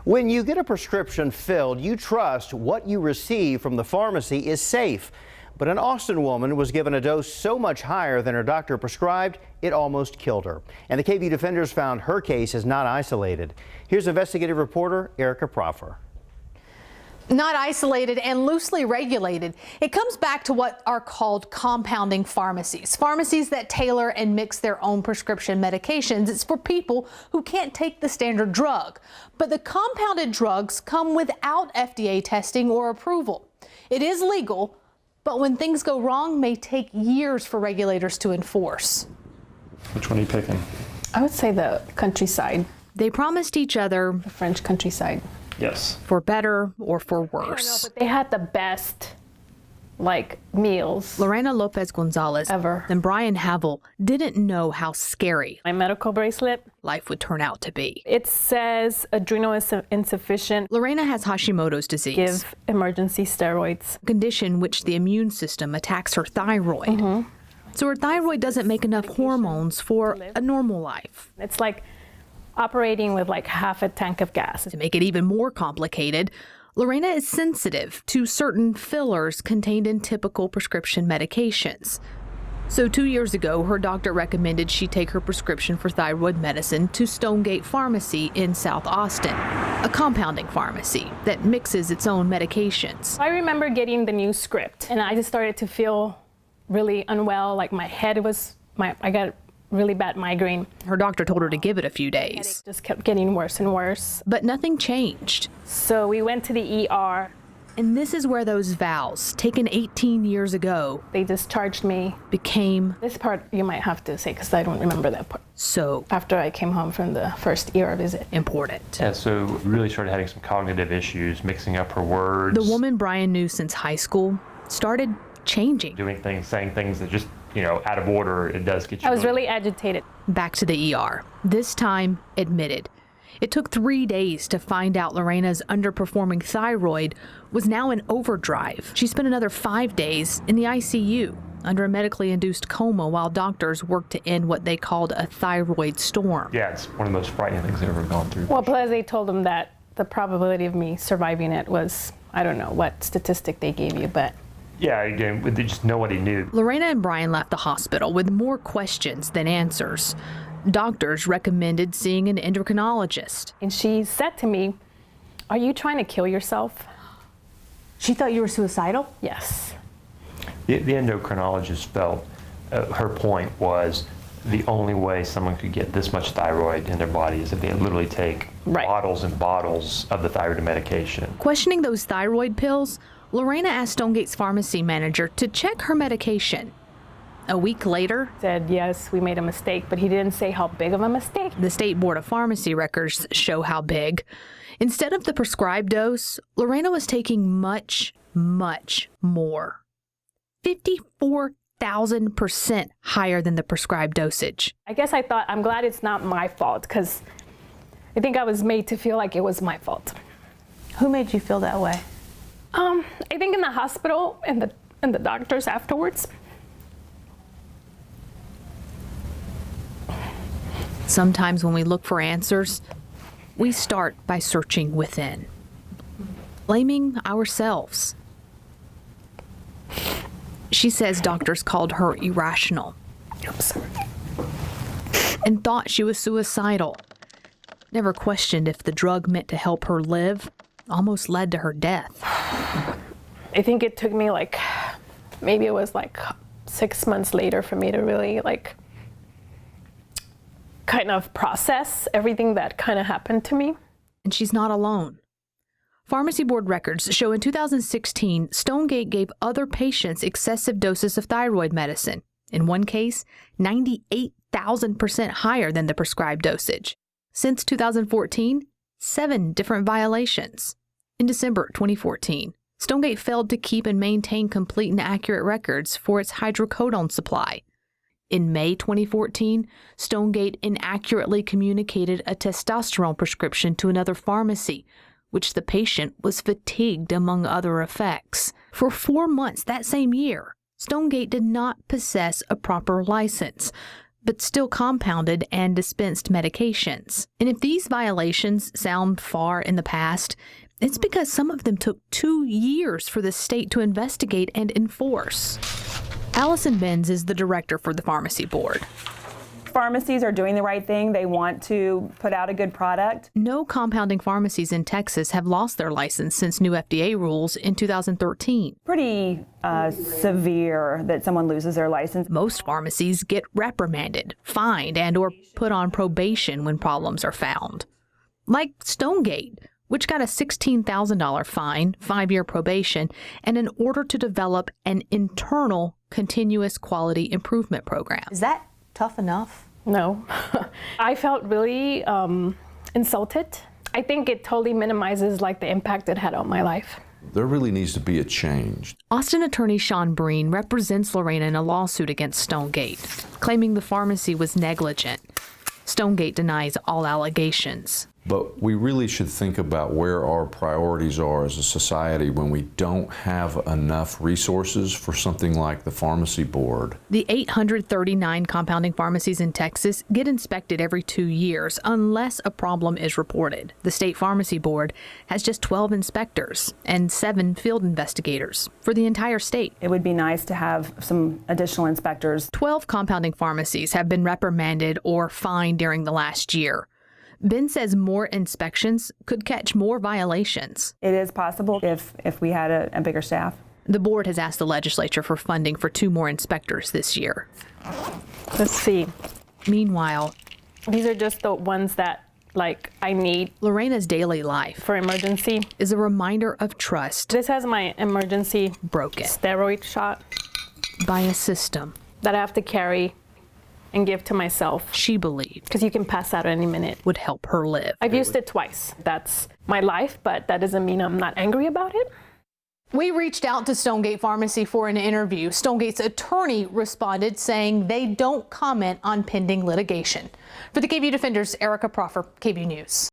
When you get a prescription filled, you trust what you receive from the pharmacy is safe. But an Austin woman was given a dose so much higher than her doctor prescribed, it almost killed her. And the KVUE Defenders found her case is not isolated. Here's investigative reporter Erica Proffer. Not isolated and loosely regulated. It comes back to what are called compounding pharmacies. Pharmacies that tailor and mix their own prescription medications. It's for people who can't take the standard drug. But the compounded drugs come without FDA testing or approval. It is legal, but when things go wrong, may take years for regulators to enforce. Which one are you picking? I would say the countryside. They promised each other The French countryside. Yes. for better or for worse. I don't know, but they had the best, meals. Lorena Lopez Gonzalez Ever. and Brian Havel didn't know how scary My medical bracelet, life would turn out to be. it says adrenal insufficient, Lorena has Hashimoto's disease, give emergency steroids. a condition which the immune system attacks her thyroid. So her thyroid doesn't make enough hormones for a normal life. It's like operating with half a tank of gas. To make it even more complicated, Lorena is sensitive to certain fillers contained in typical prescription medications. So 2 years ago, her doctor recommended she take her prescription for thyroid medicine to Stonegate Pharmacy in South Austin, a compounding pharmacy that mixes its own medications. I remember getting the new script and I just started to feel really unwell, my head was, I got really bad migraine. Her doctor told her to give it a few Headache days, just kept getting worse and worse. but nothing changed. So we went to the ER. And this is where those vows, taken 18 years ago, They discharged me. became This part you might have to say because I don't remember that part. so After I came home from the first ER visit. important. Yeah, so really started having some cognitive issues, mixing up her words. The woman Brian knew since high school started changing. Doing things, saying things that just, out of order, it does get you. I was really agitated. Back to the ER, this time admitted. It took 3 days to find out Lorena's underperforming thyroid was now in overdrive. She spent another 5 days in the ICU under a medically induced coma while doctors worked to end what they called a thyroid storm. Yeah, it's one of the most frightening things I've ever gone through. Well, plus they told them that the probability of me surviving it was, I don't know what statistic they gave you, but Yeah, again, just nobody knew. Lorena and Brian left the hospital with more questions than answers. Doctors recommended seeing an endocrinologist. and she said to me, "Are you trying to kill yourself?" She thought you were suicidal? Yes. The endocrinologist felt her point was the only way someone could get this much thyroid in their body is if they literally take Right. bottles and bottles of the thyroid medication. Questioning those thyroid pills, Lorena asked Stonegate's pharmacy manager to check her medication. A week later, Said, yes, we made a mistake, but he didn't say how big of a mistake. the State Board of Pharmacy records show how big. Instead of the prescribed dose, Lorena was taking much, much more. 54,000% higher than the prescribed dosage. I guess I thought, I'm glad it's not my fault because I think I was made to feel like it was my fault. Who made you feel that way? I think in the hospital and the doctors afterwards. Sometimes when we look for answers, we start by searching within, blaming ourselves. She says doctors called her irrational and thought she was suicidal. Never questioned if the drug meant to help her live, almost led to her death. I think it took me maybe it was 6 months later for me to really kind of process everything that kind of happened to me. And she's not alone. Pharmacy board records show in 2016, Stonegate gave other patients excessive doses of thyroid medicine. In one case, 98,000% higher than the prescribed dosage. Since 2014, 7 different violations. In December 2014, Stonegate failed to keep and maintain complete and accurate records for its hydrocodone supply. In May 2014, Stonegate inaccurately communicated a testosterone prescription to another pharmacy, which the patient was fatigued among other effects. For 4 months that same year, Stonegate did not possess a proper license. but still compounded and dispensed medications. And if these violations sound far in the past, it's because some of them took 2 years for the state to investigate and enforce. Allison Benz is the director for the Pharmacy Board. Pharmacies are doing the right thing. They want to put out a good product. No compounding pharmacies in Texas have lost their license since new FDA rules in 2013. Pretty severe that someone loses their license. Most pharmacies get reprimanded, fined, and or put on probation when problems are found. Like Stonegate, which got a $16,000 fine, 5-year probation, and an order to develop an internal continuous quality improvement program. Is that tough enough? No. I felt really insulted. I think it totally minimizes like the impact it had on my life. There really needs to be a change. Austin attorney Sean Breen represents Lorena in a lawsuit against Stonegate, claiming the pharmacy was negligent. Stonegate denies all allegations. But we really should think about where our priorities are as a society when we don't have enough resources for something like the Pharmacy Board. The 839 compounding pharmacies in Texas get inspected every 2 years unless a problem is reported. The State Pharmacy Board has just 12 inspectors and 7 field investigators for the entire state. It would be nice to have some additional inspectors. 12 compounding pharmacies have been reprimanded or fined during the last year. Ben says more inspections could catch more violations. It is possible if we had a bigger staff. The board has asked the legislature for funding for 2 more inspectors this year. Let's see. Meanwhile, These are just the ones that like I need Lorena's daily life for emergency. is a reminder of trust This has my emergency broken steroid shot by a system that I have to carry and give to myself she believed because you can pass out at any minute. would help her live. I've used it twice. That's my life, but that doesn't mean I'm not angry about it. We reached out to Stonegate Pharmacy for an interview. Stonegate's attorney responded saying they don't comment on pending litigation. For the KVUE Defenders, Erica Proffer, KVUE News.